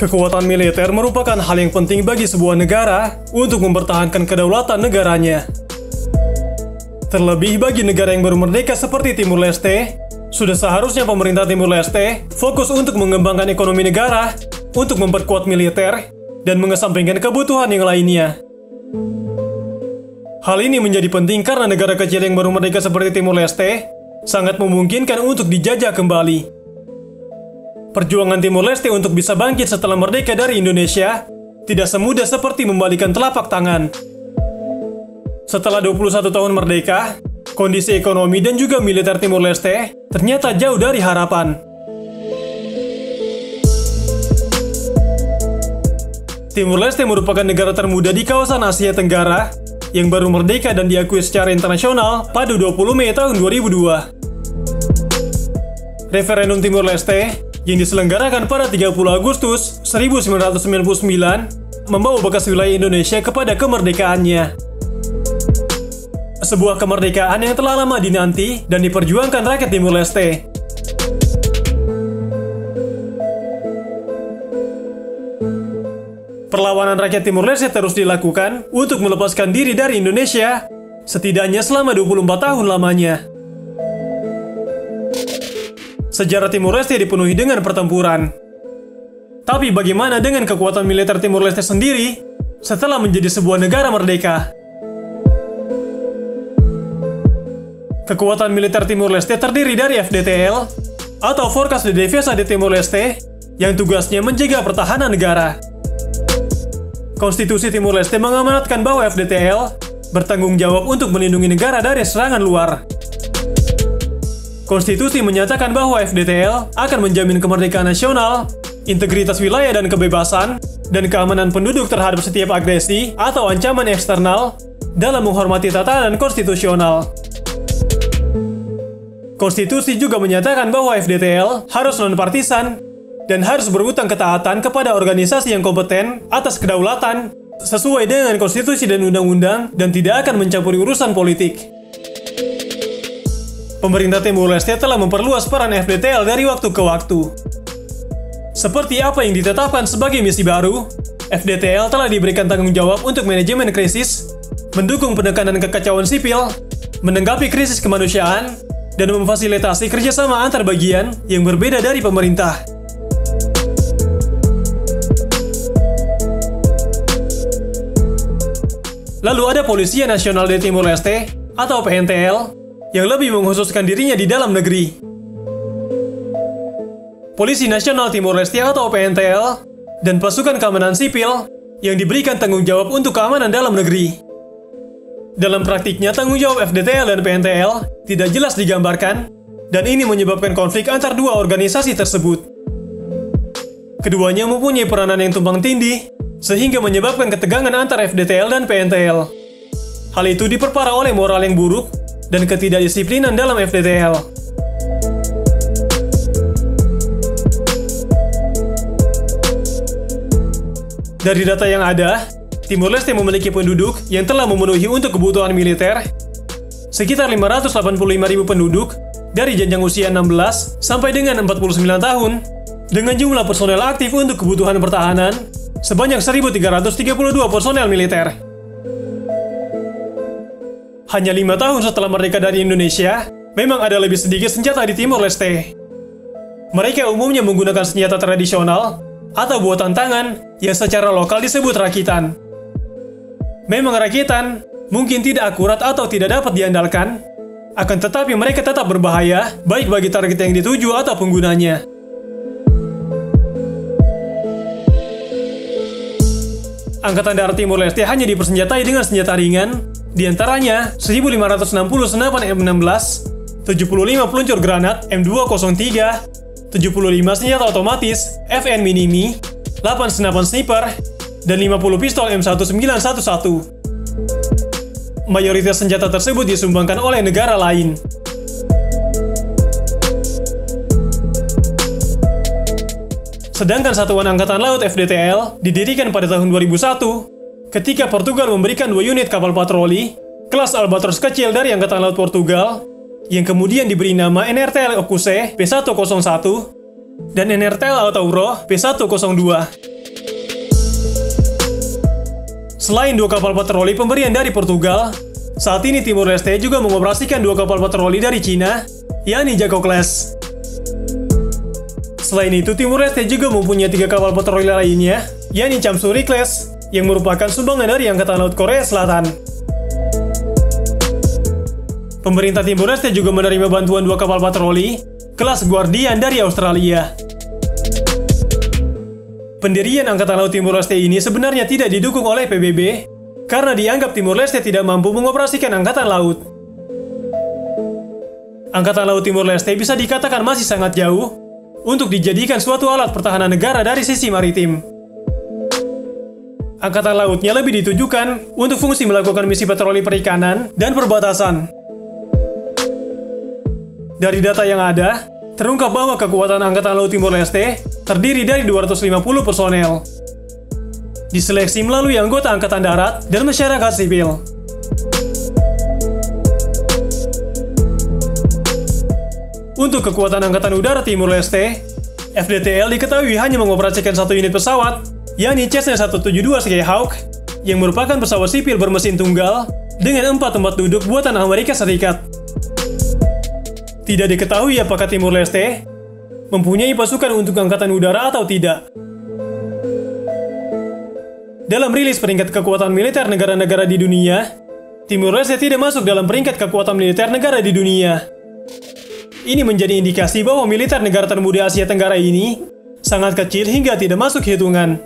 Kekuatan militer merupakan hal yang penting bagi sebuah negara untuk mempertahankan kedaulatan negaranya. Terlebih bagi negara yang baru merdeka seperti Timur Leste, sudah seharusnya pemerintah Timur Leste fokus untuk mengembangkan ekonomi negara, untuk memperkuat militer, dan mengesampingkan kebutuhan yang lainnya. Hal ini menjadi penting karena negara kecil yang baru merdeka seperti Timur Leste sangat memungkinkan untuk dijajah kembali. Perjuangan Timur Leste untuk bisa bangkit setelah merdeka dari Indonesia tidak semudah seperti membalikan telapak tangan. Setelah 21 tahun merdeka, kondisi ekonomi dan juga militer Timur Leste ternyata jauh dari harapan. Timur Leste merupakan negara termuda di kawasan Asia Tenggara yang baru merdeka dan diakui secara internasional pada 20 Mei tahun 2002. Referendum Timur Leste yang diselenggarakan pada 30 Agustus 1999 membawa bekas wilayah Indonesia kepada kemerdekaannya. Sebuah kemerdekaan yang telah lama dinanti dan diperjuangkan rakyat Timur Leste. Perlawanan rakyat Timur Leste terus dilakukan untuk melepaskan diri dari Indonesia, setidaknya selama 24 tahun lamanya. Sejarah Timur Leste dipenuhi dengan pertempuran. Tapi bagaimana dengan kekuatan militer Timur Leste sendiri setelah menjadi sebuah negara merdeka? Kekuatan militer Timur Leste terdiri dari FDTL atau Forces de Defensa de Timor Leste yang tugasnya menjaga pertahanan negara. Konstitusi Timur Leste mengamanatkan bahwa FDTL bertanggung jawab untuk melindungi negara dari serangan luar. Konstitusi menyatakan bahwa FDTL akan menjamin kemerdekaan nasional, integritas wilayah dan kebebasan, dan keamanan penduduk terhadap setiap agresi atau ancaman eksternal dalam menghormati tatanan konstitusional. Konstitusi juga menyatakan bahwa FDTL harus non-partisan dan harus berutang ketaatan kepada organisasi yang kompeten atas kedaulatan sesuai dengan konstitusi dan undang-undang dan tidak akan mencampuri urusan politik. Pemerintah Timur Leste telah memperluas peran FDTL dari waktu ke waktu. Seperti apa yang ditetapkan sebagai misi baru, FDTL telah diberikan tanggung jawab untuk manajemen krisis, mendukung penekanan kekacauan sipil, menanggapi krisis kemanusiaan, dan memfasilitasi kerjasama antar bagian yang berbeda dari pemerintah. Lalu ada Polisi Nasional di Timur Leste atau PNTL yang lebih mengkhususkan dirinya di dalam negeri. Polisi Nasional Timur Leste atau PNTL dan pasukan keamanan sipil yang diberikan tanggung jawab untuk keamanan dalam negeri. Dalam praktiknya, tanggung jawab FDTL dan PNTL tidak jelas digambarkan, dan ini menyebabkan konflik antar dua organisasi tersebut. Keduanya mempunyai peranan yang tumpang tindih, sehingga menyebabkan ketegangan antar FDTL dan PNTL. Hal itu diperparah oleh moral yang buruk dan ketidakdisiplinan dalam FDTL. Dari data yang ada, Timur Leste memiliki penduduk yang telah memenuhi untuk kebutuhan militer sekitar 585.000 penduduk dari jenjang usia 16 sampai dengan 49 tahun dengan jumlah personel aktif untuk kebutuhan pertahanan sebanyak 1.332 personel militer. Hanya 5 tahun setelah merdeka dari Indonesia, memang ada lebih sedikit senjata di Timor Leste. Mereka umumnya menggunakan senjata tradisional atau buatan tangan yang secara lokal disebut rakitan. Memang rakitan mungkin tidak akurat atau tidak dapat diandalkan, akan tetapi mereka tetap berbahaya baik bagi target yang dituju atau penggunanya. Angkatan Darat Timur Leste hanya dipersenjatai dengan senjata ringan, diantaranya 1.560 senapan M16, 75 peluncur granat M203, 75 senjata otomatis FN Minimi, 8 senapan sniper, dan 50 pistol M1911. Mayoritas senjata tersebut disumbangkan oleh negara lain. Sedangkan Satuan Angkatan Laut FDTL didirikan pada tahun 2001 ketika Portugal memberikan 2 unit kapal patroli kelas Albatros kecil dari Angkatan Laut Portugal yang kemudian diberi nama NRTL Okuse P101 dan NRTL Altauro P102. Selain 2 kapal patroli pemberian dari Portugal, saat ini Timor Leste juga mengoperasikan 2 kapal patroli dari Cina, yakni Jago Class. Selain itu, Timor Leste juga mempunyai 3 kapal patroli lainnya, yakni Chamsuri Class, yang merupakan sumbangan dari Angkatan Laut Korea Selatan. Pemerintah Timor Leste juga menerima bantuan 2 kapal patroli kelas Guardian dari Australia. Pendirian Angkatan Laut Timor Leste ini sebenarnya tidak didukung oleh PBB karena dianggap Timor Leste tidak mampu mengoperasikan angkatan laut. Angkatan Laut Timor Leste bisa dikatakan masih sangat jauh untuk dijadikan suatu alat pertahanan negara dari sisi maritim. Angkatan lautnya lebih ditujukan untuk fungsi melakukan misi patroli perikanan dan perbatasan. Dari data yang ada, terungkap bahwa kekuatan Angkatan Laut Timor Leste terdiri dari 250 personel. Diseleksi melalui anggota Angkatan Darat dan masyarakat sipil. Untuk kekuatan Angkatan Udara Timor Leste, FDTL diketahui hanya mengoperasikan 1 unit pesawat, yakni Cessna 172 Skyhawk, yang merupakan pesawat sipil bermesin tunggal dengan 4 tempat duduk buatan Amerika Serikat. Tidak diketahui apakah Timor Leste mempunyai pasukan untuk angkatan udara atau tidak. Dalam rilis peringkat kekuatan militer negara-negara di dunia, Timor Leste tidak masuk dalam peringkat kekuatan militer negara di dunia. Ini menjadi indikasi bahwa militer negara termuda Asia Tenggara ini sangat kecil hingga tidak masuk hitungan.